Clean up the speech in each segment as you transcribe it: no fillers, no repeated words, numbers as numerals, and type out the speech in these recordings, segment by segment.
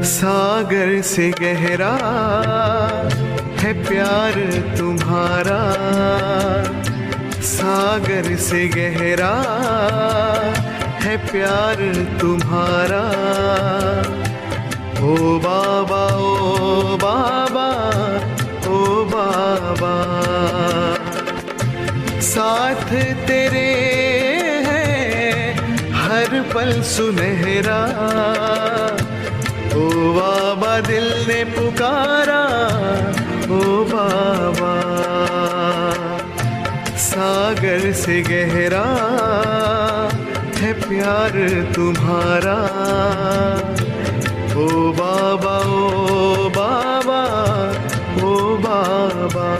सागर से गहरा है प्यार तुम्हारा, सागर से गहरा है प्यार तुम्हारा। ओ बाबा ओ बाबा ओ बाबा, साथ तेरे है हर पल सुनहरा। ओ बाबा दिल ने पुकारा, ओ बाबा। सागर से गहरा है प्यार तुम्हारा। ओ बाबा ओ बाबा ओ बाबा।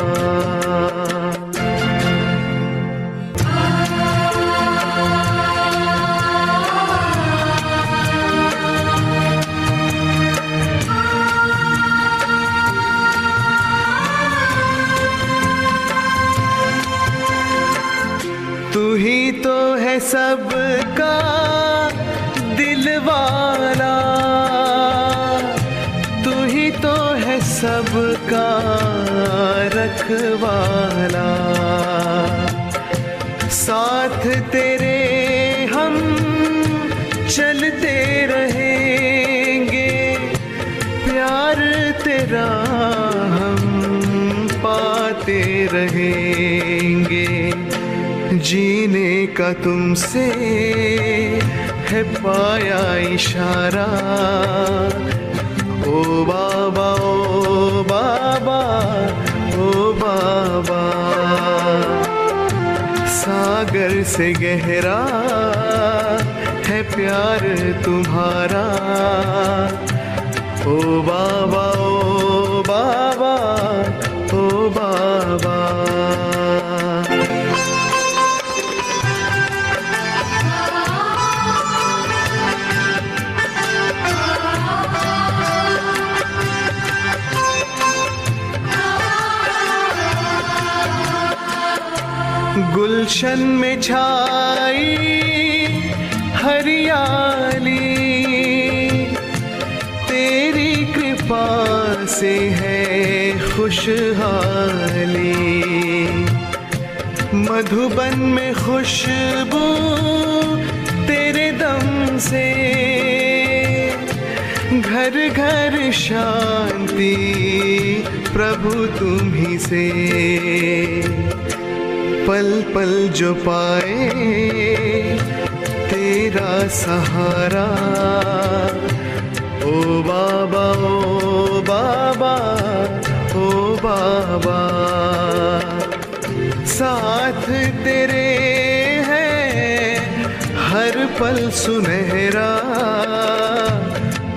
तू ही तो है सबका दिलवाला, तू ही तो है सबका रखवाला। साथ तेरे हम चलते रहेंगे, प्यार तेरा हम पाते रहेंगे। जीने का तुमसे है पाया इशारा। ओ बाबा ओ बाबा ओ बाबा। सागर से गहरा है प्यार तुम्हारा। ओ बाबा ओ बाबा ओ बाबा। गुलशन में छाई हरियाली, तेरी कृपा से है खुशहाली। मधुबन में खुशबू तेरे दम से, घर घर शांति प्रभु तुम ही से। पल पल जो पाए तेरा सहारा। ओ बाबा ओ बाबा ओ बाबा। साथ तेरे है हर पल सुनहरा।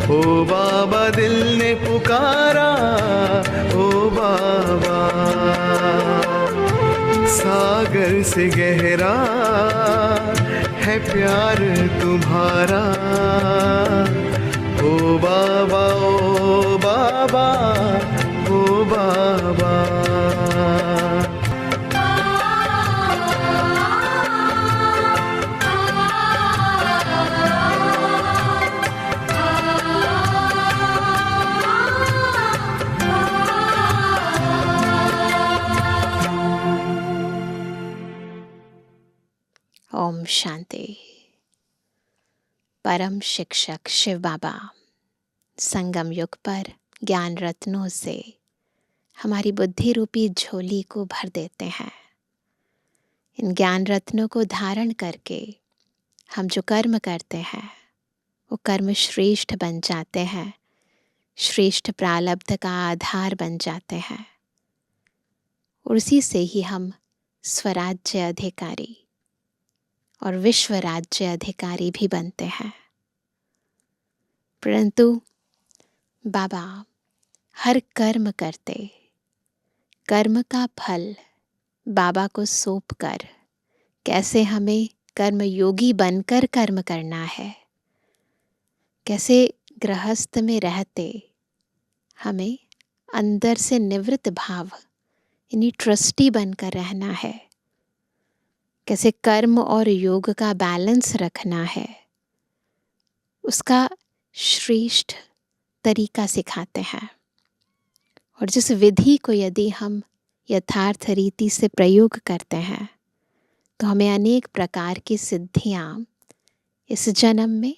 ओ बाबा दिल ने पुकारा, ओ बाबा। सागर से गहरा है प्यार तुम्हारा। ओ बाबा ओ बाबा ओ बाबा। ओम शांति। परम शिक्षक शिव बाबा संगम युग पर ज्ञान रत्नों से हमारी बुद्धि रूपी झोली को भर देते हैं। इन ज्ञान रत्नों को धारण करके हम जो कर्म करते हैं वो कर्म श्रेष्ठ बन जाते हैं, श्रेष्ठ प्रारब्ध का आधार बन जाते हैं। और उसी से ही हम स्वराज्य अधिकारी और विश्व राज्य अधिकारी भी बनते हैं। परंतु बाबा हर कर्म करते कर्म का फल बाबा को सौंप कर कैसे हमें कर्म योगी बनकर कर्म करना है, कैसे गृहस्थ में रहते हमें अंदर से निवृत्त भाव यानी ट्रस्टी बनकर रहना है, कैसे कर्म और योग का बैलेंस रखना है, उसका श्रेष्ठ तरीका सिखाते हैं, और जिस विधि को यदि हम यथार्थ रीति से प्रयोग करते हैं तो हमें अनेक प्रकार की सिद्धियाँ इस जन्म में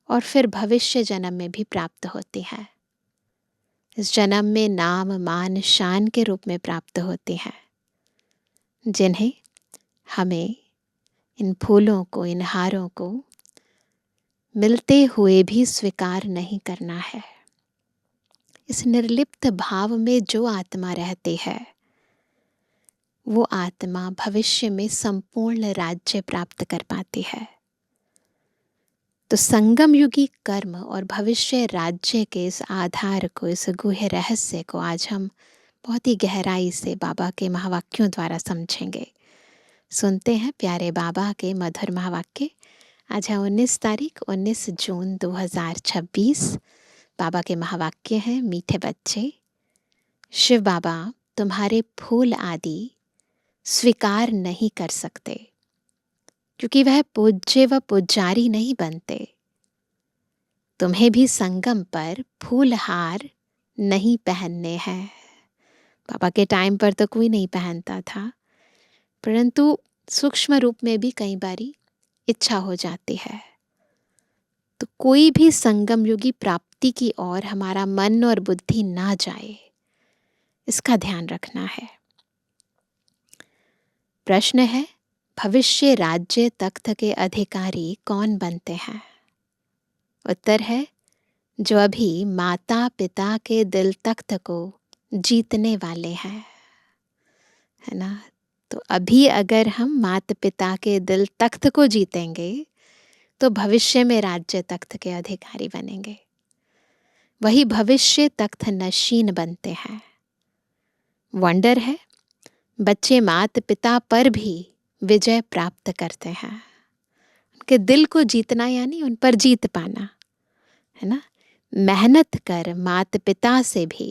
और फिर भविष्य जन्म में भी प्राप्त होती हैं। इस जन्म में नाम मान शान के रूप में प्राप्त होती हैं, जिन्हें हमें इन फूलों को, इन हारों को मिलते हुए भी स्वीकार नहीं करना है। इस निर्लिप्त भाव में जो आत्मा रहती है वो आत्मा भविष्य में संपूर्ण राज्य प्राप्त कर पाती है। तो संगम युगी कर्म और भविष्य राज्य के इस आधार को, इस गुह्य रहस्य को आज हम बहुत ही गहराई से बाबा के महावाक्यों द्वारा समझेंगे। सुनते हैं प्यारे बाबा के मधुर महावाक्य। आज है 19 तारीख 19 जून 2026। बाबा के महावाक्य हैं, मीठे बच्चे, शिव बाबा तुम्हारे फूल आदि स्वीकार नहीं कर सकते, क्योंकि वह पूज्य व पुजारी नहीं बनते। तुम्हें भी संगम पर फूल हार नहीं पहनने हैं। बाबा के टाइम पर तो कोई नहीं पहनता था, परंतु सूक्ष्म रूप में भी कई बारी इच्छा हो जाती है। तो कोई भी संगम युगी प्राप्ति की ओर हमारा मन और बुद्धि ना जाए, इसका ध्यान रखना है। प्रश्न है, भविष्य राज्य तख्त के अधिकारी कौन बनते हैं? उत्तर है, जो अभी माता पिता के दिल तख्त को जीतने वाले हैं, है ना। तो अभी अगर हम माता पिता के दिल तख्त को जीतेंगे तो भविष्य में राज्य तख्त के अधिकारी बनेंगे। वही भविष्य तख्त नशीन बनते हैं। वंडर है, बच्चे माता पिता पर भी विजय प्राप्त करते हैं। उनके दिल को जीतना यानी उन पर जीत पाना, है ना। मेहनत कर माता पिता से भी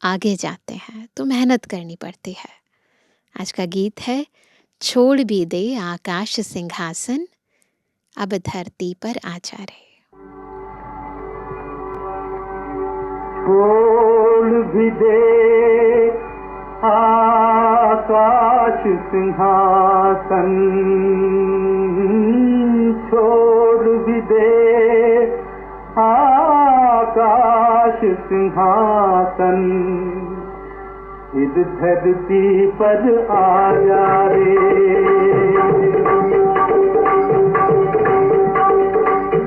आगे जाते हैं, तो मेहनत करनी पड़ती है। आज का गीत है, छोड़ भी दे आकाश सिंहासन, अब धरती पर आजा रे। छोड़ भी दे आकाश सिंहासन, छोड़ भी दे आकाश सिंहासन, इस धरती पर आजा रे।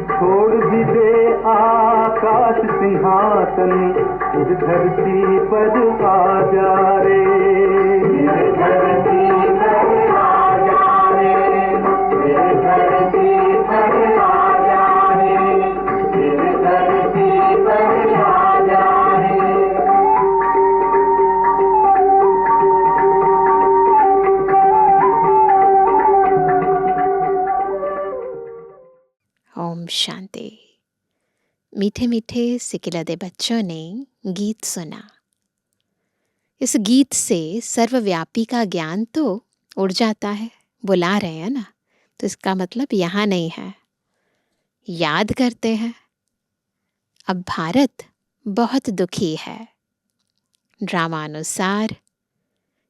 छोड़ भी दे आकाश सिंहासन, इस धरती पर आजा रे। इस धरती पर आजा रे, इस धरती पर आजा रे, इस धरती पर आजा रे। ओम शांति। मीठे मीठे सिकिलदे बच्चों ने गीत सुना। इस गीत से सर्वव्यापी का ज्ञान तो उड़ जाता है, बुला रहे हैं ना, तो इसका मतलब यहाँ नहीं है। याद करते हैं, अब भारत बहुत दुखी है। ड्रामानुसार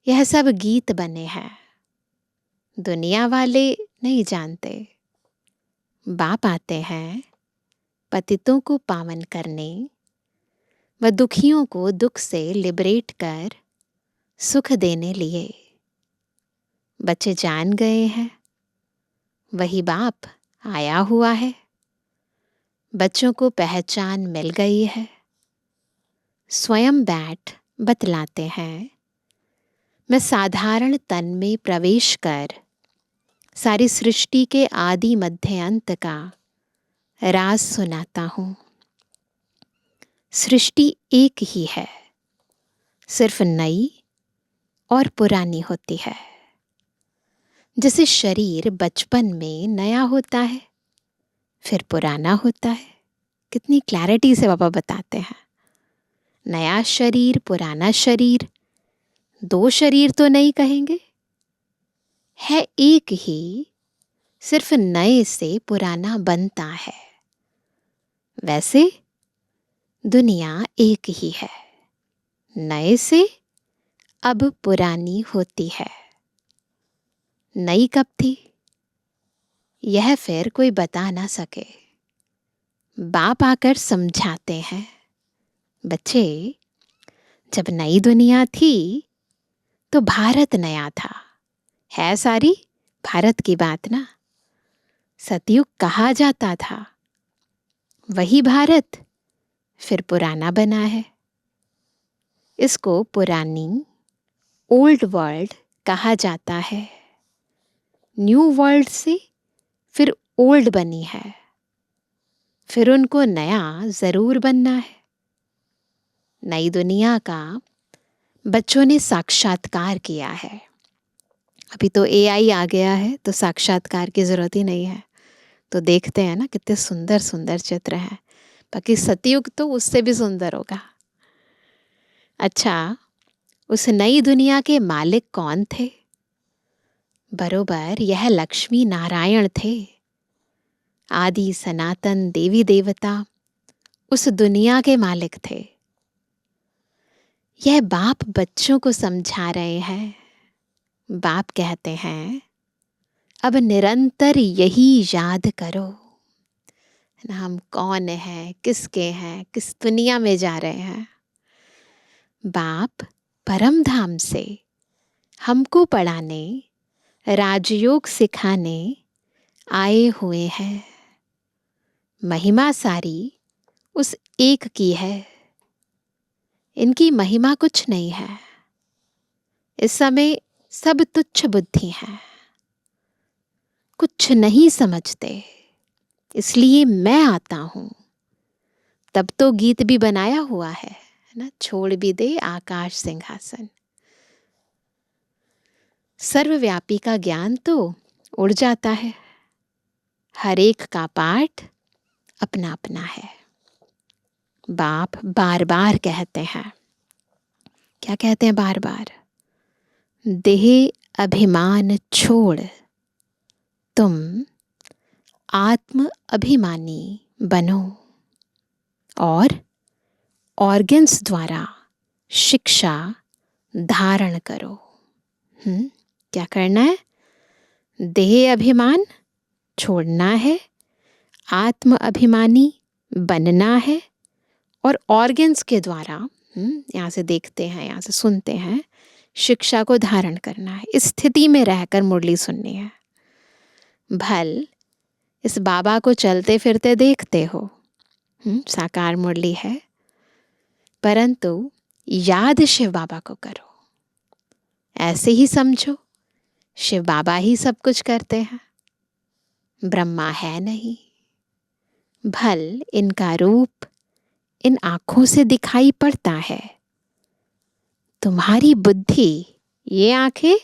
यह सब गीत बने हैं, दुनिया वाले नहीं जानते। बाप आते हैं पतितों को पावन करने व दुखियों को दुख से लिबरेट कर सुख देने लिए। बच्चे जान गए हैं, वही बाप आया हुआ है। बच्चों को पहचान मिल गई है। स्वयं बैठ बतलाते हैं, मैं साधारण तन में प्रवेश कर सारी सृष्टि के आदि मध्य अंत का राज सुनाता हूँ। सृष्टि एक ही है, सिर्फ नई और पुरानी होती है। जैसे शरीर बचपन में नया होता है, फिर पुराना होता है। कितनी क्लैरिटी से बाबा बताते हैं। नया शरीर, पुराना शरीर, दो शरीर तो नहीं कहेंगे, है एक ही, सिर्फ नए से पुराना बनता है। वैसे दुनिया एक ही है, नए से अब पुरानी होती है। नई कब थी यह फिर कोई बता ना सके। बाप आकर समझाते हैं, बच्चे जब नई दुनिया थी तो भारत नया था। है सारी भारत की बात ना। सतयुग कहा जाता था, वही भारत फिर पुराना बना है। इसको पुरानी ओल्ड वर्ल्ड कहा जाता है। न्यू वर्ल्ड से फिर ओल्ड बनी है, फिर उनको नया जरूर बनना है। नई दुनिया का बच्चों ने साक्षात्कार किया है। अभी तो एआई आ गया है तो साक्षात्कार की जरूरत ही नहीं है। तो देखते हैं ना कितने सुंदर सुंदर चित्र हैं। बाकी सतयुग तो उससे भी सुंदर होगा। अच्छा, उस नई दुनिया के मालिक कौन थे? बरोबर यह लक्ष्मी नारायण थे। आदि सनातन देवी देवता उस दुनिया के मालिक थे। यह बाप बच्चों को समझा रहे हैं। बाप कहते हैं, अब निरंतर यही याद करो ना, हम कौन हैं, किसके हैं, किस दुनिया में जा रहे हैं। बाप परम धाम से हमको पढ़ाने, राजयोग सिखाने आए हुए हैं। महिमा सारी उस एक की है। इनकी महिमा कुछ नहीं है। इस समय सब तुच्छ बुद्धि हैं, कुछ नहीं समझते। इसलिए मैं आता हूं। तब तो गीत भी बनाया हुआ है ना, छोड़ भी दे आकाश सिंहासन। सर्वव्यापी का ज्ञान तो उड़ जाता है। हर एक का पाठ अपना अपना है। बाप बार बार कहते हैं, क्या कहते हैं बार बार? देह अभिमान छोड़ तुम आत्म अभिमानी बनो और ऑर्गन्स द्वारा शिक्षा धारण करो। क्या करना है? देह अभिमान छोड़ना है, आत्म अभिमानी बनना है और ऑर्गन्स के द्वारा, यहाँ से देखते हैं, यहाँ से सुनते हैं, शिक्षा को धारण करना है। इस स्थिति में रहकर मुरली सुननी है। भल इस बाबा को चलते फिरते देखते हो, साकार मुरली है, परंतु याद शिव बाबा को करो। ऐसे ही समझो शिव बाबा ही सब कुछ करते हैं, ब्रह्मा है नहीं। भल इनका रूप इन आंखों से दिखाई पड़ता है। तुम्हारी बुद्धि, ये आंखें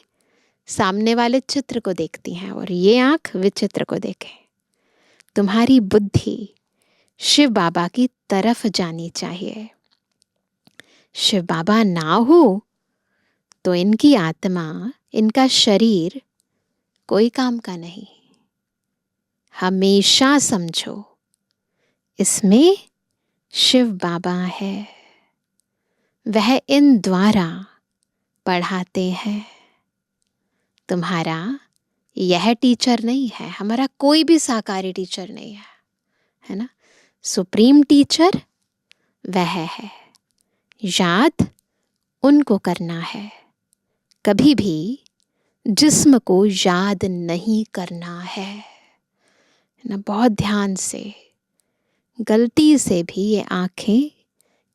सामने वाले चित्र को देखती हैं और ये आंख विचित्र को देखे। तुम्हारी बुद्धि शिव बाबा की तरफ जानी चाहिए। शिव बाबा ना हो तो इनकी आत्मा, इनका शरीर कोई काम का नहीं। हमेशा समझो इसमें शिव बाबा है, वह इन द्वारा पढ़ाते हैं। तुम्हारा यह टीचर नहीं है, हमारा कोई भी साकारी टीचर नहीं है ना। सुप्रीम टीचर वह है। याद उनको करना है। कभी भी जिस्म को याद नहीं करना है ना। बहुत ध्यान से, गलती से भी ये आंखें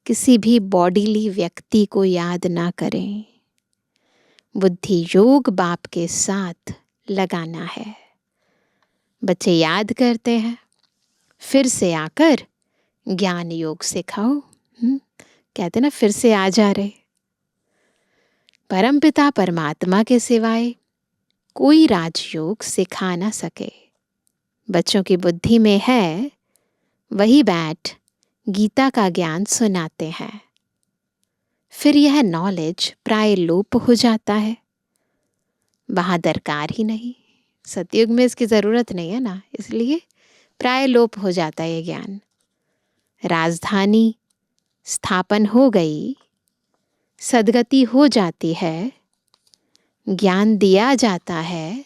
किसी भी बॉडीली व्यक्ति को याद ना करें। बुद्धि योग बाप के साथ लगाना है। बच्चे याद करते हैं, फिर से आकर ज्ञान योग सिखाओ। कहते ना, फिर से आ जा रहे। परमपिता परमात्मा के सिवाय कोई राजयोग सिखा ना सके। बच्चों की बुद्धि में है, वही बैठ गीता का ज्ञान सुनाते हैं। फिर यह नॉलेज प्राय लोप हो जाता है, वहां दरकार ही नहीं। सतयुग में इसकी जरूरत नहीं है ना, इसलिए प्राय लोप हो जाता है ये ज्ञान। राजधानी स्थापन हो गई, सद्गति हो जाती है, ज्ञान दिया जाता है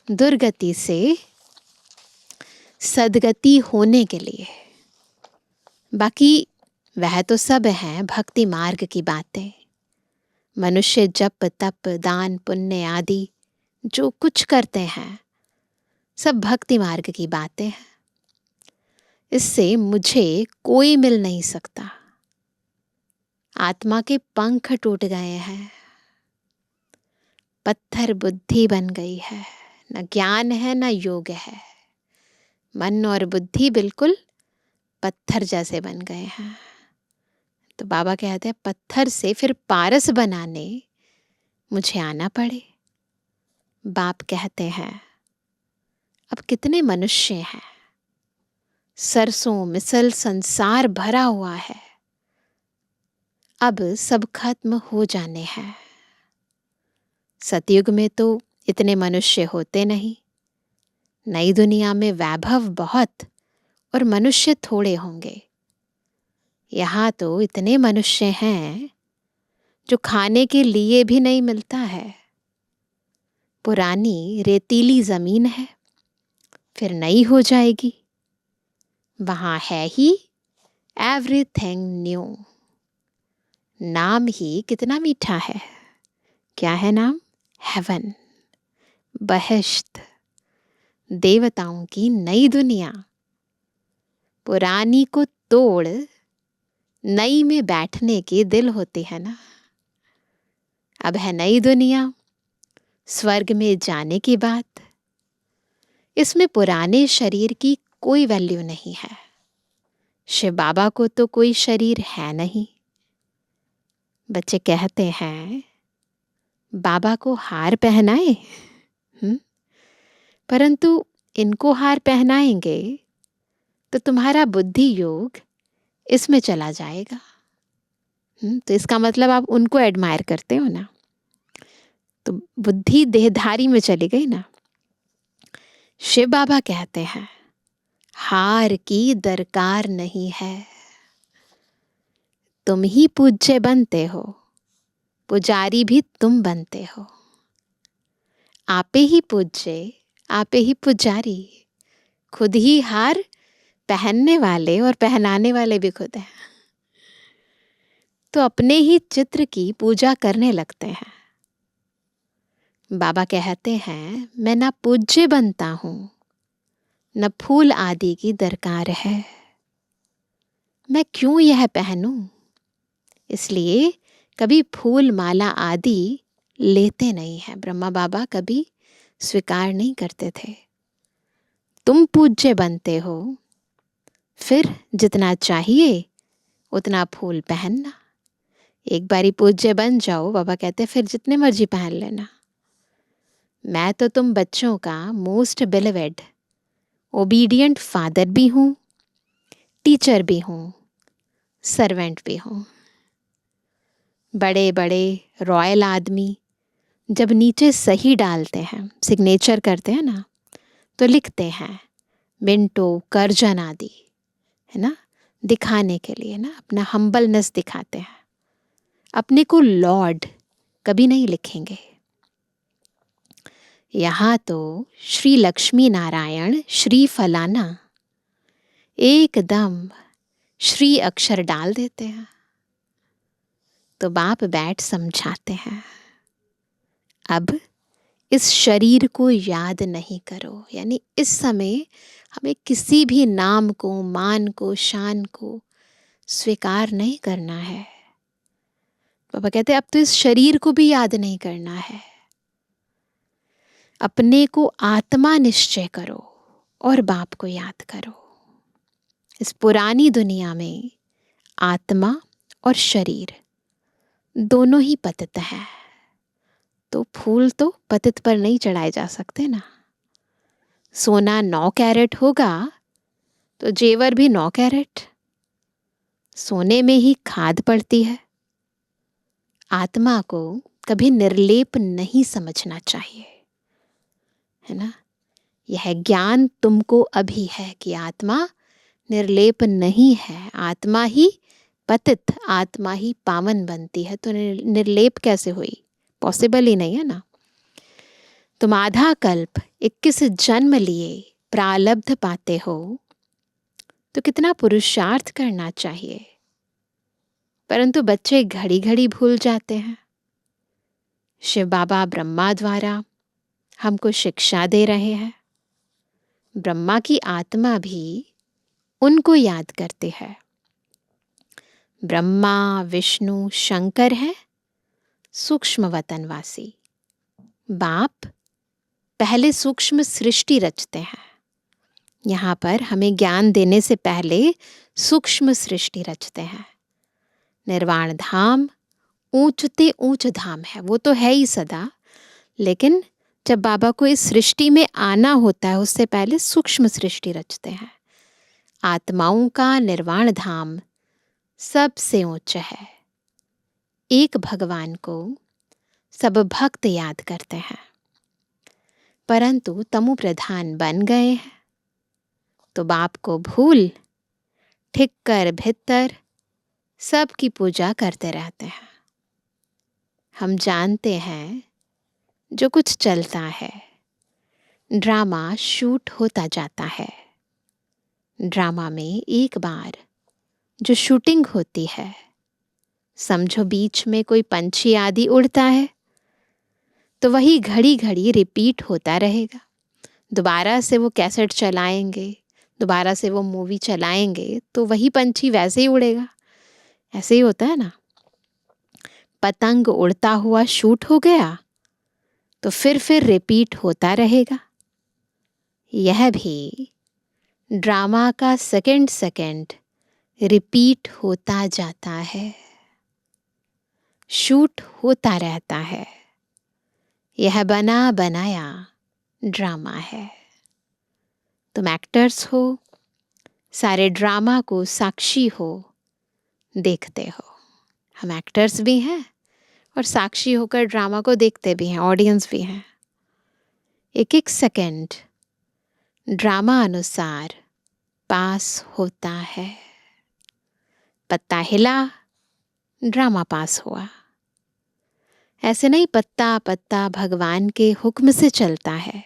दुर्गति से सद्गति होने के लिए। बाकी वह तो सब है भक्ति मार्ग की बातें। मनुष्य जप तप दान पुण्य आदि जो कुछ करते हैं सब भक्ति मार्ग की बातें हैं। इससे मुझे कोई मिल नहीं सकता। आत्मा के पंख टूट गए हैं, पत्थर बुद्धि बन गई है, न ज्ञान है न योग है। मन और बुद्धि बिल्कुल पत्थर जैसे बन गए हैं। तो बाबा कहते हैं पत्थर से फिर पारस बनाने मुझे आना पड़े। बाप कहते हैं अब कितने मनुष्य हैं, सरसों मिसल संसार भरा हुआ है, अब सब खत्म हो जाने हैं। सतयुग में तो इतने मनुष्य होते नहीं, नई दुनिया में वैभव बहुत और मनुष्य थोड़े होंगे। यहाँ तो इतने मनुष्य हैं जो खाने के लिए भी नहीं मिलता है। पुरानी रेतीली जमीन है, फिर नई हो जाएगी। वहाँ है ही एवरीथिंग न्यू। नाम ही कितना मीठा है। क्या है नाम? हेवन, बहिश्त, देवताओं की नई दुनिया। पुरानी को तोड़ नई में बैठने के दिल होते हैं ना। अब है नई दुनिया, स्वर्ग में जाने की बात। इसमें पुराने शरीर की कोई वैल्यू नहीं है। शिव बाबा को तो कोई शरीर है नहीं। बच्चे कहते हैं बाबा को हार पहनाए, परंतु इनको हार पहनाएंगे तो तुम्हारा बुद्धि योग इसमें चला जाएगा। तो इसका मतलब आप उनको एडमायर करते हो ना, तो बुद्धि देहधारी में चली गई ना। शिव बाबा कहते हैं हार की दरकार नहीं है। तुम ही पूज्य बनते हो, पुजारी भी तुम बनते हो। आपे ही पूज्य, आपे ही पुजारी। खुद ही हार पहनने वाले और पहनाने वाले भी खुद हैं। तो अपने ही चित्र की पूजा करने लगते हैं। बाबा कहते हैं मैं ना पूज्य बनता हूँ, न फूल आदि की दरकार है। मैं क्यों यह पहनूं? इसलिए कभी फूल माला आदि लेते नहीं हैं। ब्रह्मा बाबा कभी स्वीकार नहीं करते थे। तुम पूज्य बनते हो, फिर जितना चाहिए उतना फूल पहनना। एक बारी पूज्य बन जाओ, बाबा कहते फिर जितने मर्जी पहन लेना। मैं तो तुम बच्चों का मोस्ट बिलीवेड ओबीडियंट फादर भी हूँ, टीचर भी हूँ, सर्वेंट भी हूँ। बड़े बड़े रॉयल आदमी जब नीचे सही डालते हैं, सिग्नेचर करते हैं ना, तो लिखते हैं मिंटो कर्जन आदि, है ना, दिखाने के लिए ना, अपना हम्बलनेस दिखाते हैं। अपने को लॉर्ड कभी नहीं लिखेंगे। यहाँ तो श्री लक्ष्मी नारायण श्री फलाना एकदम श्री अक्षर डाल देते हैं। तो बाप बैठ समझाते हैं अब इस शरीर को याद नहीं करो। यानी इस समय हमें किसी भी नाम को, मान को, शान को स्वीकार नहीं करना है। बाबा कहते अब तो इस शरीर को भी याद नहीं करना है। अपने को आत्मा निश्चय करो और बाप को याद करो। इस पुरानी दुनिया में आत्मा और शरीर दोनों ही पतित है। तो फूल तो पतित पर नहीं चढ़ाए जा सकते ना। सोना 9 कैरेट होगा तो जेवर भी 9 कैरेट। सोने में ही खाद पड़ती है। आत्मा को कभी निर्लेप नहीं समझना चाहिए, है ना। यह ज्ञान तुमको अभी है कि आत्मा निर्लेप नहीं है, आत्मा ही पतित आत्मा ही पावन बनती है, तो निर्लेप कैसे हुई? पॉसिबल ही नहीं है ना। तुम आधा कल्प 21 जन्म लिए प्रालब्ध पाते हो, तो कितना पुरुषार्थ करना चाहिए। परंतु बच्चे घड़ी घड़ी भूल जाते हैं। शिव बाबा ब्रह्मा द्वारा हमको शिक्षा दे रहे हैं। ब्रह्मा की आत्मा भी उनको याद करते हैं। ब्रह्मा, विष्णु, शंकर है सूक्ष्म वतनवासी। बाप पहले सूक्ष्म सृष्टि रचते हैं। यहाँ पर हमें ज्ञान देने से पहले सूक्ष्म सृष्टि रचते हैं। निर्वाण धाम ऊंचते ऊंच धाम है, वो तो है ही सदा, लेकिन जब बाबा को इस सृष्टि में आना होता है उससे पहले सूक्ष्म सृष्टि रचते हैं। आत्माओं का निर्वाण धाम सबसे ऊंच है। एक भगवान को सब भक्त याद करते हैं, परंतु तमु प्रधान बन गए हैं तो बाप को भूल ठिक कर भीतर सबकी पूजा करते रहते हैं। हम जानते हैं जो कुछ चलता है, ड्रामा शूट होता जाता है। ड्रामा में एक बार जो शूटिंग होती है, समझो बीच में कोई पंछी आदि उड़ता है तो वही घड़ी घड़ी रिपीट होता रहेगा। दोबारा से वो कैसेट चलाएंगे, दोबारा से वो मूवी चलाएंगे तो वही पंछी वैसे ही उड़ेगा। ऐसे ही होता है ना। पतंग उड़ता हुआ शूट हो गया तो फिर रिपीट होता रहेगा। यह भी ड्रामा का सेकंड सेकंड रिपीट होता जाता है, शूट होता रहता है। यह बना बनाया ड्रामा है। तुम एक्टर्स हो, सारे ड्रामा को साक्षी हो, देखते हो। हम एक्टर्स भी हैं और साक्षी होकर ड्रामा को देखते भी हैं, ऑडियंस भी हैं। एक एक सेकंड ड्रामा अनुसार पास होता है। पत्ता हिला, ड्रामा पास हुआ। ऐसे नहीं पत्ता पत्ता भगवान के हुक्म से चलता है,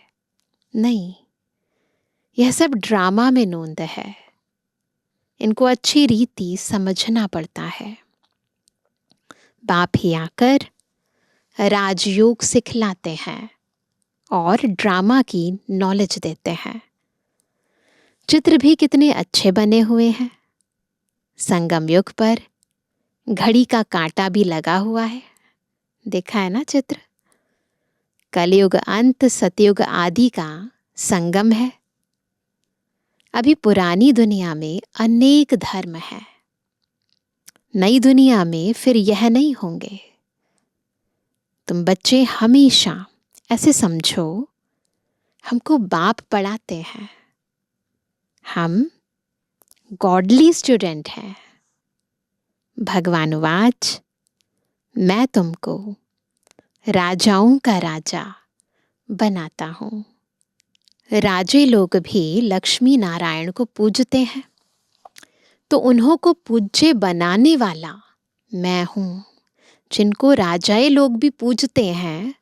नहीं, यह सब ड्रामा में नोंद है। इनको अच्छी रीति समझना पड़ता है। बाप ही आकर राजयोग सिखलाते हैं और ड्रामा की नॉलेज देते हैं। चित्र भी कितने अच्छे बने हुए हैं। संगम युग पर घड़ी का कांटा भी लगा हुआ है, देखा है ना चित्र। कलयुग अंत सतयुग आदि का संगम है। अभी पुरानी दुनिया में अनेक धर्म हैं, नई दुनिया में फिर यह नहीं होंगे। तुम बच्चे हमेशा ऐसे समझो, हमको बाप पढ़ाते हैं, हम गॉडली स्टूडेंट हैं। भगवानुवाच, मैं तुमको राजाओं का राजा बनाता हूँ। राजे लोग भी लक्ष्मी नारायण को पूजते हैं, तो उन्हों को पूज्य बनाने वाला मैं हूँ। जिनको राजाए लोग भी पूजते हैं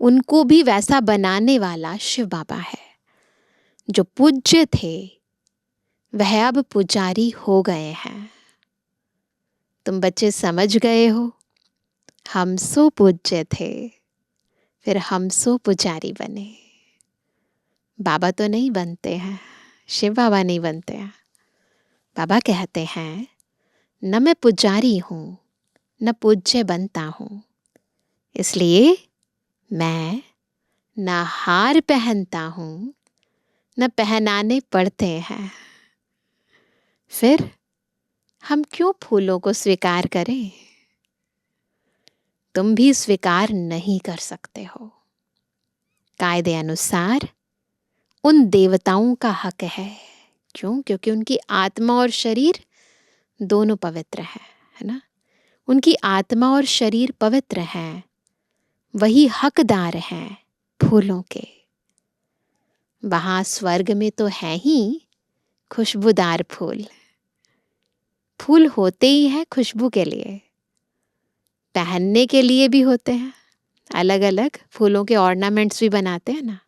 उनको भी वैसा बनाने वाला शिव बाबा है। जो पूज्य थे वह अब पुजारी हो गए हैं। तुम बच्चे समझ गए हो, हम सो पूज्य थे, फिर हम सो पुजारी बने। बाबा तो नहीं बनते हैं, शिव बाबा नहीं बनते हैं। बाबा कहते हैं, न मैं पुजारी हूँ न पूज्य बनता हूँ, इसलिए मैं न हार पहनता हूँ न पहनाने पड़ते हैं। फिर हम क्यों फूलों को स्वीकार करें? तुम भी स्वीकार नहीं कर सकते हो। कायदे अनुसार उन देवताओं का हक है। क्यों? क्योंकि उनकी आत्मा और शरीर दोनों पवित्र है ना। उनकी आत्मा और शरीर पवित्र हैं, वही हकदार हैं फूलों के। वहां स्वर्ग में तो है ही खुशबूदार फूल, फूल होते ही हैं खुशबू के लिए, पहनने के लिए भी होते हैं। अलग अलग फूलों के ऑर्नामेंट्स भी बनाते हैं ना।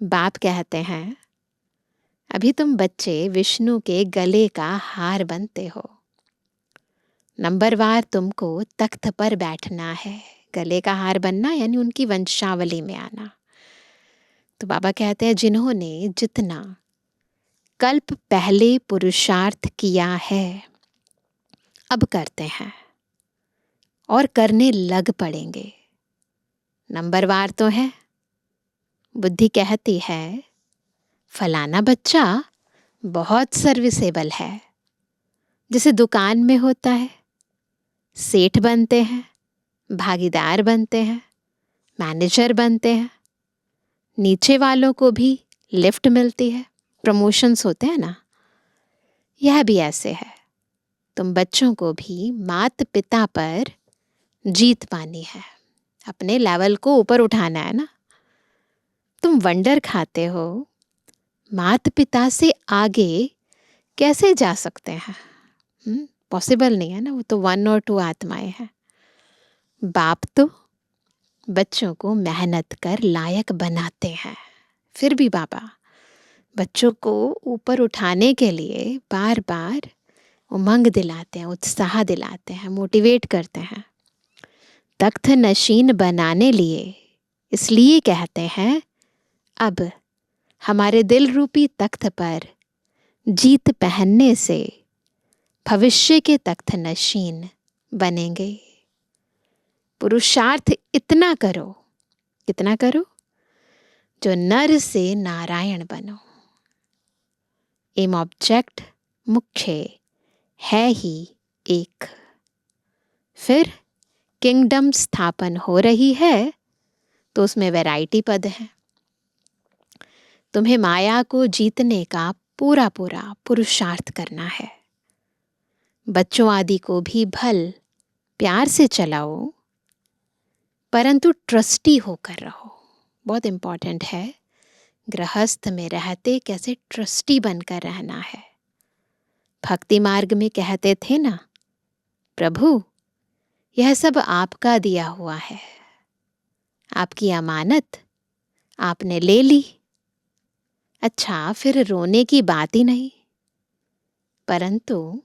बाप कहते हैं, अभी तुम बच्चे विष्णु के गले का हार बनते हो। नंबरवार तुमको तख्त पर बैठना है। गले का हार बनना यानी उनकी वंशावली में आना। तो बाबा कहते हैं, जिन्होंने जितना कल्प पहले पुरुषार्थ किया है अब करते हैं और करने लग पड़ेंगे। नंबरवार तो है। बुद्धि कहती है, फलाना बच्चा बहुत सर्विसेबल है। जैसे दुकान में होता है, सेठ बनते हैं, भागीदार बनते हैं, मैनेजर बनते हैं, नीचे वालों को भी लिफ्ट मिलती है, प्रमोशंस होते हैं ना। यह भी ऐसे है। तुम बच्चों को भी मात पिता पर जीत पानी है, अपने लेवल को ऊपर उठाना है ना। तुम वंडर खाते हो, मात पिता से आगे कैसे जा सकते हैं? पॉसिबल नहीं है ना, वो तो 1 और 2 आत्माएं हैं। बाप तो बच्चों को मेहनत कर लायक बनाते हैं। फिर भी बाबा बच्चों को ऊपर उठाने के लिए बार बार उमंग दिलाते हैं, उत्साह दिलाते हैं, मोटिवेट करते हैं। तख्त नशीन बनाने लिए इसलिए कहते हैं, अब हमारे दिल रूपी तख्त पर जीत पहनने से भविष्य के तख्त नशीन बनेंगे। पुरुषार्थ इतना करो, कितना करो, जो नर से नारायण बनो। एम ऑब्जेक्ट मुख्य है ही एक। फिर किंगडम स्थापन हो रही है तो उसमें वैरायटी पद है। तुम्हें माया को जीतने का पूरा पूरा पुरुषार्थ करना है। बच्चों आदि को भी भल प्यार से चलाओ, परंतु ट्रस्टी होकर रहो। बहुत इंपॉर्टेंट है, गृहस्थ में रहते कैसे ट्रस्टी बनकर रहना है। भक्ति मार्ग में कहते थे ना, प्रभु यह सब आपका दिया हुआ है, आपकी अमानत आपने ले ली। अच्छा, फिर रोने की बात ही नहीं। परंतु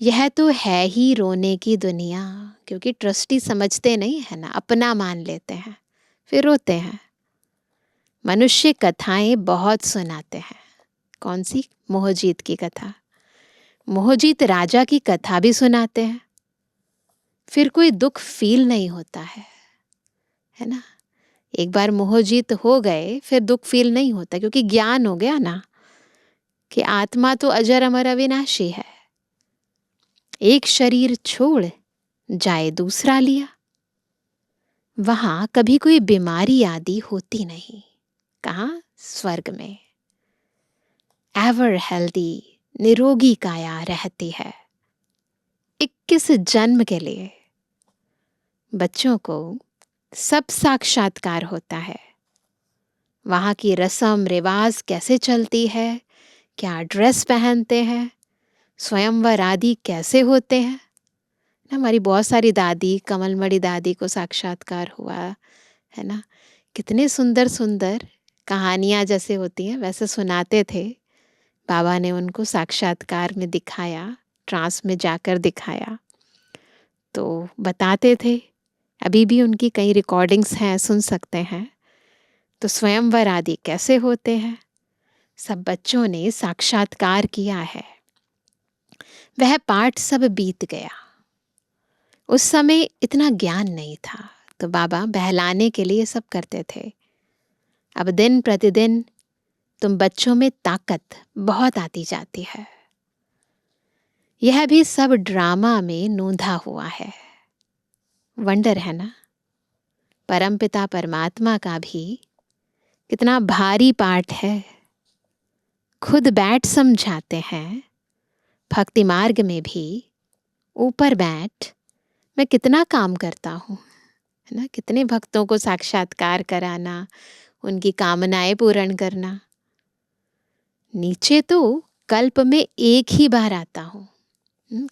यह तो है ही रोने की दुनिया, क्योंकि ट्रस्टी समझते नहीं है ना, अपना मान लेते हैं, फिर रोते हैं। मनुष्य कथाएं बहुत सुनाते हैं। कौन सी? मोहजीत की कथा। मोहजीत राजा की कथा भी सुनाते हैं, फिर कोई दुख फील नहीं होता है ना। एक बार मोहजीत हो गए फिर दुख फील नहीं होता, क्योंकि ज्ञान हो गया ना कि आत्मा तो अजर अमर अविनाशी है। एक शरीर छोड़ जाए दूसरा लिया, वहां कभी कोई बीमारी आदि होती नहीं। कहाँ? स्वर्ग में एवर हेल्दी, निरोगी काया रहती है। 21 जन्म के लिए बच्चों को सब साक्षात्कार होता है। वहां की रस्म रिवाज कैसे चलती है, क्या ड्रेस पहनते हैं, स्वयंवर आदि कैसे होते हैं। हमारी बहुत सारी दादी, कमलमणि दादी को साक्षात्कार हुआ है ना। कितने सुंदर सुंदर कहानियाँ जैसे होती हैं वैसे सुनाते थे। बाबा ने उनको साक्षात्कार में दिखाया, ट्रांस में जाकर दिखाया, तो बताते थे। अभी भी उनकी कई रिकॉर्डिंग्स हैं, सुन सकते हैं। तो स्वयंवर आदि कैसे होते हैं, सब बच्चों ने साक्षात्कार किया है। वह पाठ सब बीत गया। उस समय इतना ज्ञान नहीं था, तो बाबा बहलाने के लिए सब करते थे। अब दिन प्रतिदिन तुम बच्चों में ताकत बहुत आती जाती है। यह भी सब ड्रामा में नोंधा हुआ है। वंडर है ना। परमपिता परमात्मा का भी कितना भारी पाठ है। खुद बैठ समझाते हैं। भक्ति मार्ग में भी ऊपर बैठ मैं कितना काम करता हूँ, है ना। कितने भक्तों को साक्षात्कार कराना, उनकी कामनाएं पूर्ण करना। नीचे तो कल्प में एक ही बार आता हूँ,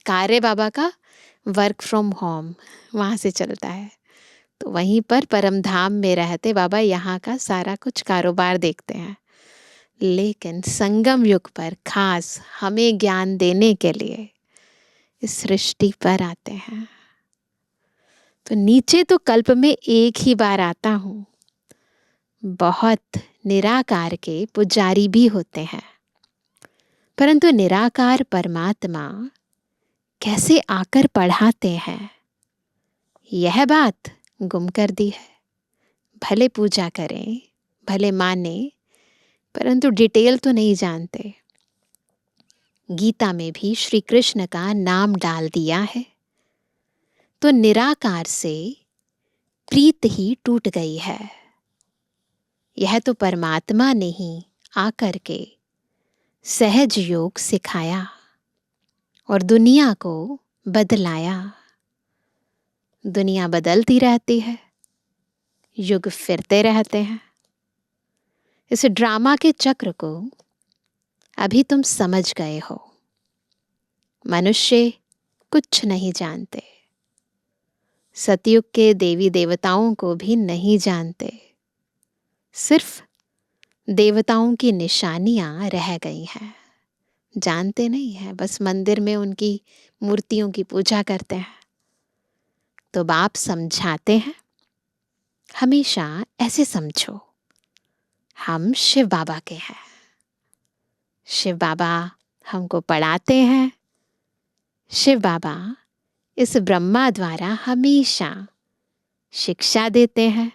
कार्य बाबा का वर्क फ्रॉम होम वहाँ से चलता है। तो वहीं पर परम धाम में रहते बाबा यहाँ का सारा कुछ कारोबार देखते हैं, लेकिन संगम युग पर खास हमें ज्ञान देने के लिए इस सृष्टि पर आते हैं। तो नीचे तो कल्प में एक ही बार आता हूँ। बहुत निराकार के पुजारी भी होते हैं, परंतु निराकार परमात्मा कैसे आकर पढ़ाते हैं, यह बात गुम कर दी है। भले पूजा करें, भले माने, परंतु डिटेल तो नहीं जानते। गीता में भी श्री कृष्ण का नाम डाल दिया है, तो निराकार से प्रीत ही टूट गई है। यह तो परमात्मा ने ही आकर के सहज योग सिखाया और दुनिया को बदलाया। दुनिया बदलती रहती है, युग फिरते रहते हैं। इस ड्रामा के चक्र को अभी तुम समझ गए हो। मनुष्य कुछ नहीं जानते, सतयुग के देवी देवताओं को भी नहीं जानते। सिर्फ देवताओं की निशानियां रह गई हैं, जानते नहीं हैं। बस मंदिर में उनकी मूर्तियों की पूजा करते हैं। तो बाप समझाते हैं, हमेशा ऐसे समझो, हम शिव बाबा के हैं। शिव बाबा हमको पढ़ाते हैं। शिव बाबा इस ब्रह्मा द्वारा हमेशा शिक्षा देते हैं।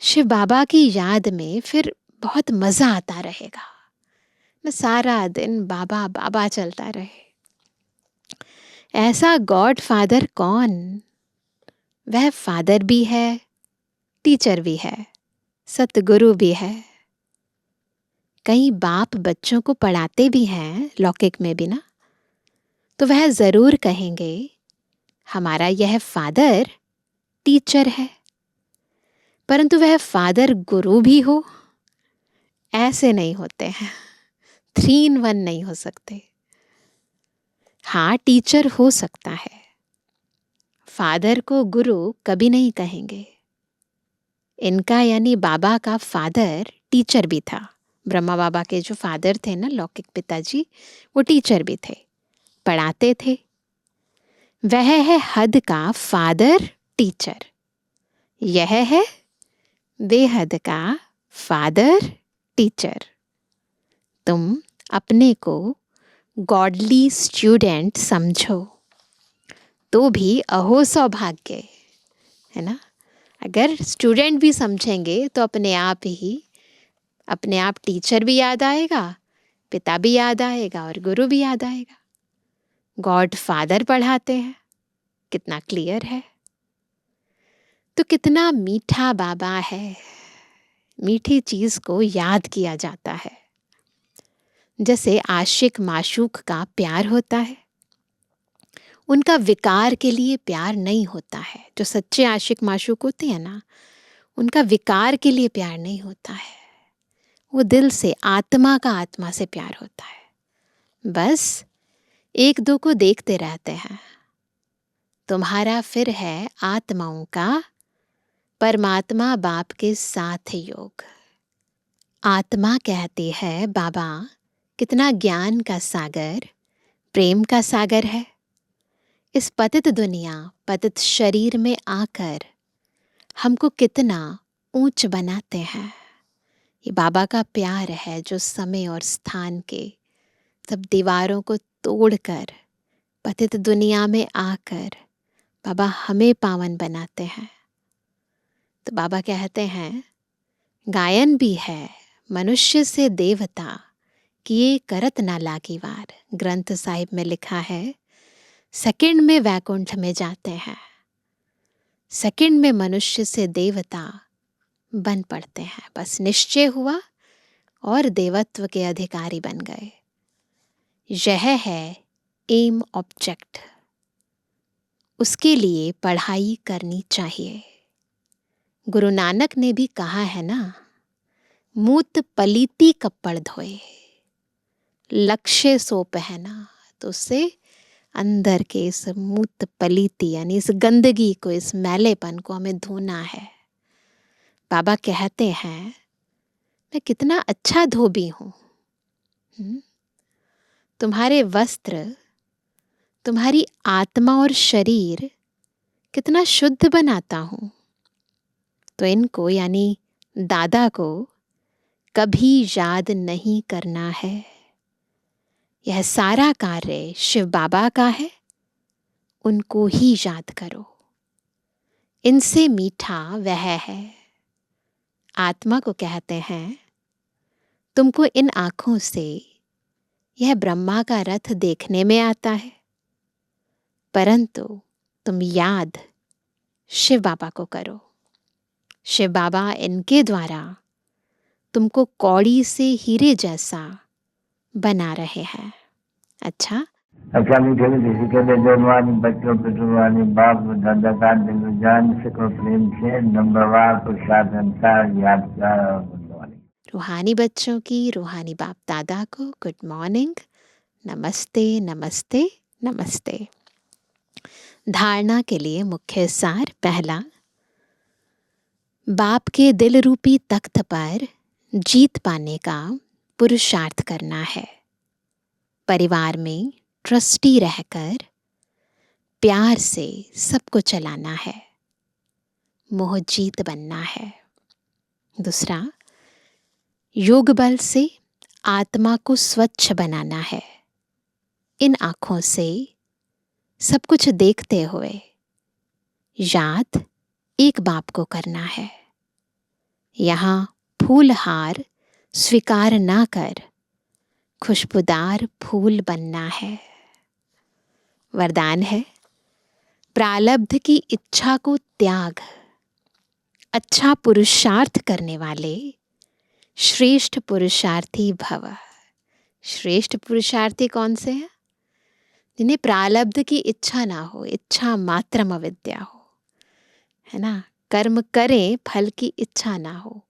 शिव बाबा की याद में फिर बहुत मजा आता रहेगा न, सारा दिन बाबा बाबा चलता रहे। ऐसा गॉड फादर कौन? वह फादर भी है, टीचर भी है, सतगुरु भी है। कई बाप बच्चों को पढ़ाते भी हैं लौकिक में भी ना, तो वह जरूर कहेंगे हमारा यह फादर टीचर है, परंतु वह फादर गुरु भी हो, ऐसे नहीं होते हैं। 3 in 1 नहीं हो सकते। हाँ, टीचर हो सकता है, फादर को गुरु कभी नहीं कहेंगे। इनका यानी बाबा का फादर टीचर भी था। ब्रह्मा बाबा के जो फादर थे ना, लौकिक पिताजी, वो टीचर भी थे, पढ़ाते थे। वह है हद का फादर टीचर, यह है बेहद का फादर टीचर। तुम अपने को गॉडली स्टूडेंट समझो तो भी अहो सौभाग्य है ना। अगर स्टूडेंट भी समझेंगे तो अपने आप टीचर भी याद आएगा, पिता भी याद आएगा और गुरु भी याद आएगा। गॉड फादर पढ़ाते हैं, कितना क्लियर है। तो कितना मीठा बाबा है, मीठी चीज को याद किया जाता है। जैसे आशिक माशूक का प्यार होता है, उनका विकार के लिए प्यार नहीं होता है। जो सच्चे आशिक माशूक होते हैं ना, उनका विकार के लिए प्यार नहीं होता है। वो दिल से, आत्मा से प्यार होता है। बस एक दो को देखते रहते हैं। तुम्हारा फिर है आत्माओं का परमात्मा बाप के साथ योग। आत्मा कहती है बाबा कितना ज्ञान का सागर, प्रेम का सागर है। इस पतित दुनिया, पतित शरीर में आकर हमको कितना ऊंच बनाते हैं। ये बाबा का प्यार है जो समय और स्थान के सब दीवारों को तोड़कर पतित दुनिया में आकर बाबा हमें पावन बनाते हैं। तो बाबा कहते हैं, गायन भी है मनुष्य से देवता, किए करत ना लागी वार। ग्रंथ साहिब में लिखा है, सेकंड में वैकुंठ में जाते हैं, सेकंड में मनुष्य से देवता बन पड़ते हैं। बस निश्चय हुआ और देवत्व के अधिकारी बन गए। यह है एम ऑब्जेक्ट। उसके लिए पढ़ाई करनी चाहिए। गुरु नानक ने भी कहा है ना, मूत पलीती कपड़ धोए, लक्ष्य सो पहना। तो उससे अंदर के इस मूत पलीती यानी इस गंदगी को, इस मैलेपन को हमें धोना है। बाबा कहते हैं मैं कितना अच्छा धोबी हूँ। तुम्हारे वस्त्र, तुम्हारी आत्मा और शरीर कितना शुद्ध बनाता हूँ। तो इनको यानी दादा को कभी याद नहीं करना है। यह सारा कार्य शिव बाबा का है, उनको ही याद करो। इनसे मीठा वह है। आत्मा को कहते हैं तुमको इन आँखों से यह ब्रह्मा का रथ देखने में आता है, परंतु तुम याद शिव बाबा को करो। शिव बाबा इनके द्वारा तुमको कौड़ी से हीरे जैसा बना रहे हैं। अच्छा मीठे मीठे सिक्के जवानी बच्चों पिटवानी बाप दादा का दिल जान सको प्रेम से नंबरवार प्रसाद अनुसार यादगार और बुलवानी। रूहानी बच्चों की रूहानी बाप दादा को गुड मॉर्निंग, नमस्ते नमस्ते नमस्ते। धारणा के लिए मुख्य सार। पहला, बाप के दिल रूपी तख्त पर जीत पाने का पुरुषार्थ करना है। परिवार में ट्रस्टी रहकर प्यार से सबको चलाना है, मोह जीत बनना है। दूसरा, योग बल से आत्मा को स्वच्छ बनाना है। इन आँखों से सब कुछ देखते हुए याद एक बाप को करना है। यहाँ फूल हार स्वीकार ना कर खुशबूदार फूल बनना है। वरदान है, प्रारब्ध की इच्छा को त्याग, अच्छा पुरुषार्थ करने वाले श्रेष्ठ पुरुषार्थी भव। श्रेष्ठ पुरुषार्थी कौन से हैं? जिन्हें प्रारब्ध की इच्छा ना हो, इच्छा मात्रम अविद्या हो, है ना, कर्म करें फल की इच्छा ना हो,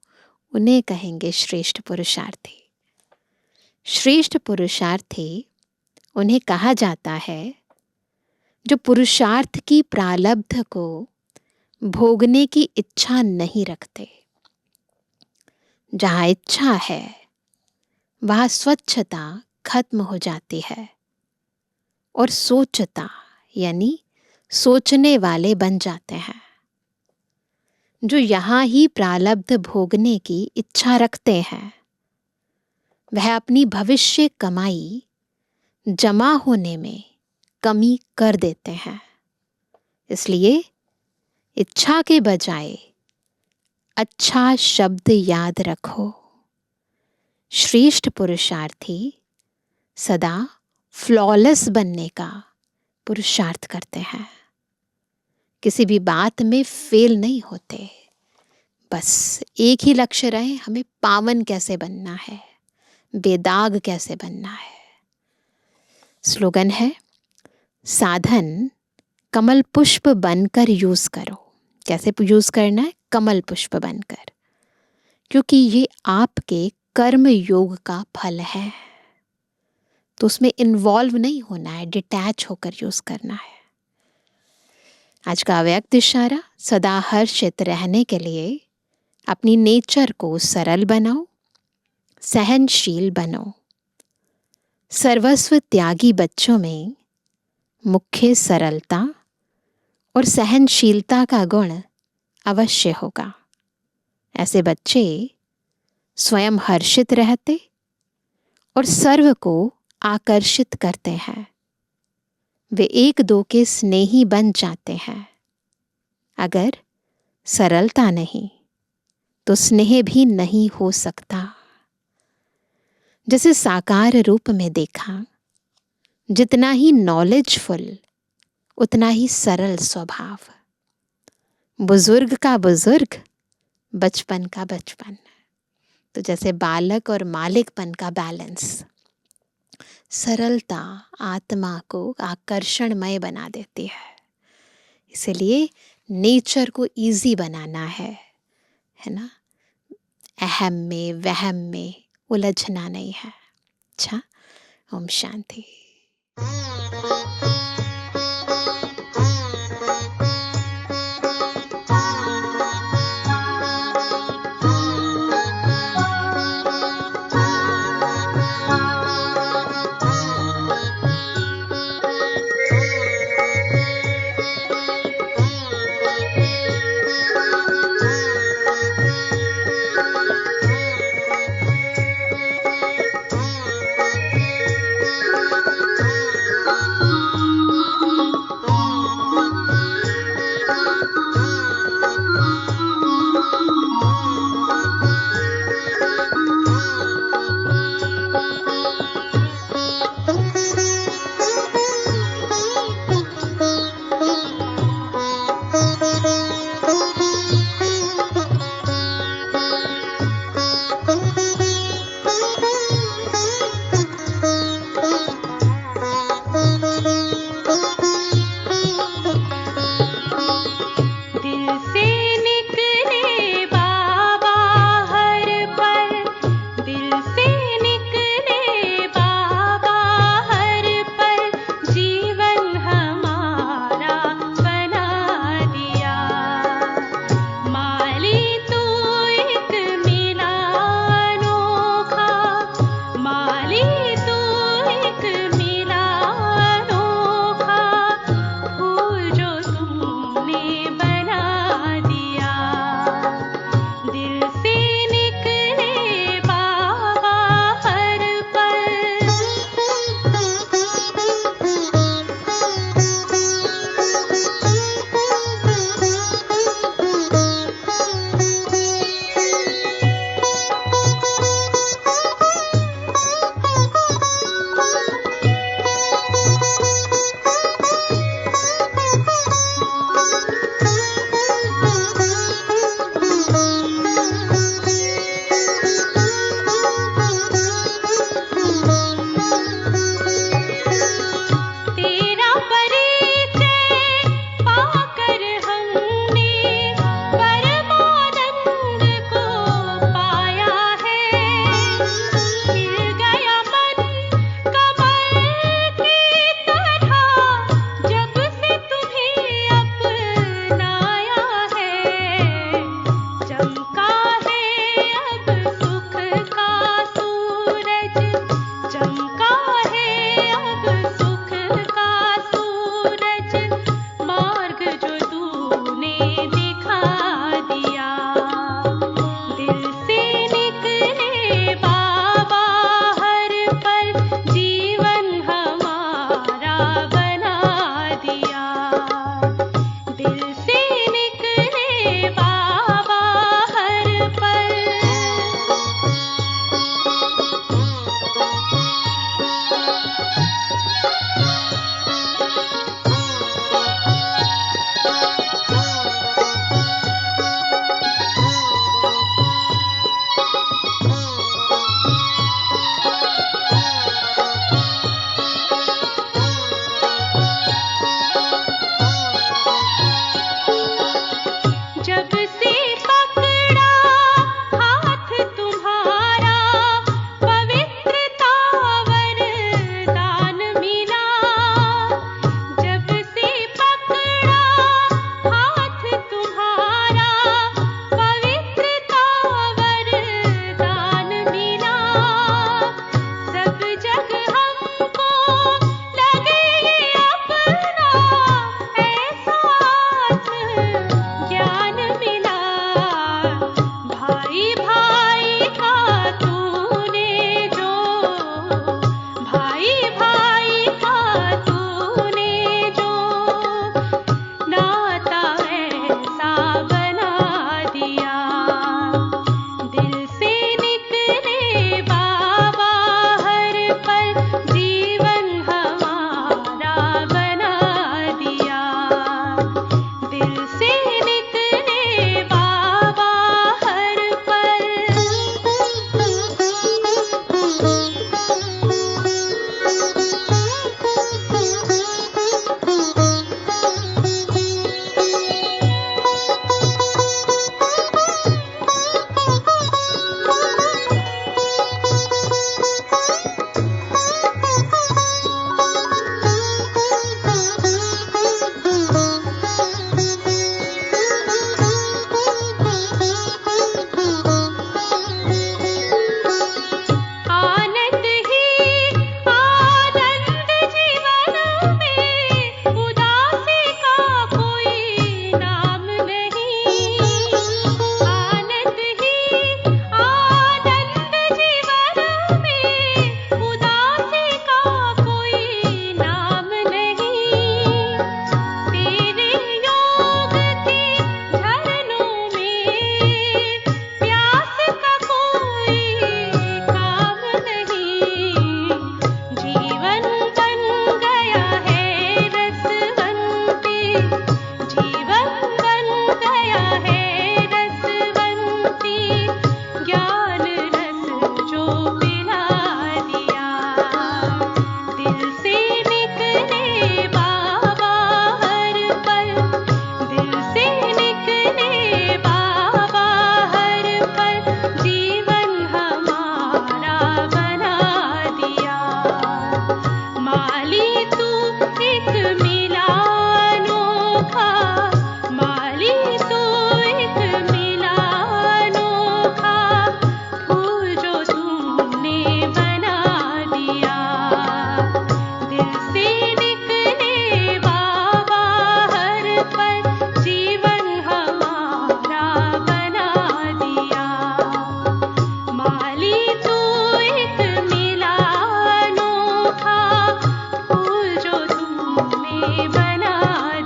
उन्हें कहेंगे श्रेष्ठ पुरुषार्थी। श्रेष्ठ पुरुषार्थी उन्हें कहा जाता है जो पुरुषार्थ की प्रारब्ध को भोगने की इच्छा नहीं रखते। जहाँ इच्छा है वहाँ स्वच्छता खत्म हो जाती है और सोचता यानी सोचने वाले बन जाते हैं। जो यहाँ ही प्रारब्ध भोगने की इच्छा रखते हैं वह अपनी भविष्य कमाई जमा होने में कमी कर देते हैं। इसलिए इच्छा के बजाय अच्छा शब्द याद रखो। श्रेष्ठ पुरुषार्थी सदा फ्लॉलेस बनने का पुरुषार्थ करते हैं। किसी भी बात में फेल नहीं होते। बस एक ही लक्ष्य रहे, हमें पावन कैसे बनना है, बेदाग कैसे बनना है। स्लोगन है, साधन कमल पुष्प बनकर यूज करो। कैसे यूज करना है? कमल पुष्प बनकर, क्योंकि ये आपके कर्म योग का फल है। तो उसमें इन्वॉल्व नहीं होना है, डिटैच होकर यूज करना है। आज का अव्यक्त इशारा, सदा हर्षित रहने के लिए अपनी नेचर को सरल बनाओ, सहनशील बनो। सर्वस्व त्यागी बच्चों में मुख्य सरलता और सहनशीलता का गुण अवश्य होगा। ऐसे बच्चे स्वयं हर्षित रहते और सर्व को आकर्षित करते हैं। वे एक दो के स्नेही बन जाते हैं। अगर सरलता नहीं तो स्नेह भी नहीं हो सकता। जैसे साकार रूप में देखा, जितना ही नॉलेजफुल उतना ही सरल स्वभाव। बुजुर्ग का बुजुर्ग, बचपन का बचपन। तो जैसे बालक और मालिकपन का बैलेंस। सरलता आत्मा को आकर्षणमय बना देती है। इसलिए नेचर को इजी बनाना है ना। अहम में वहम में उलझना नहीं है। अच्छा, ओम शांति।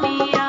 दिया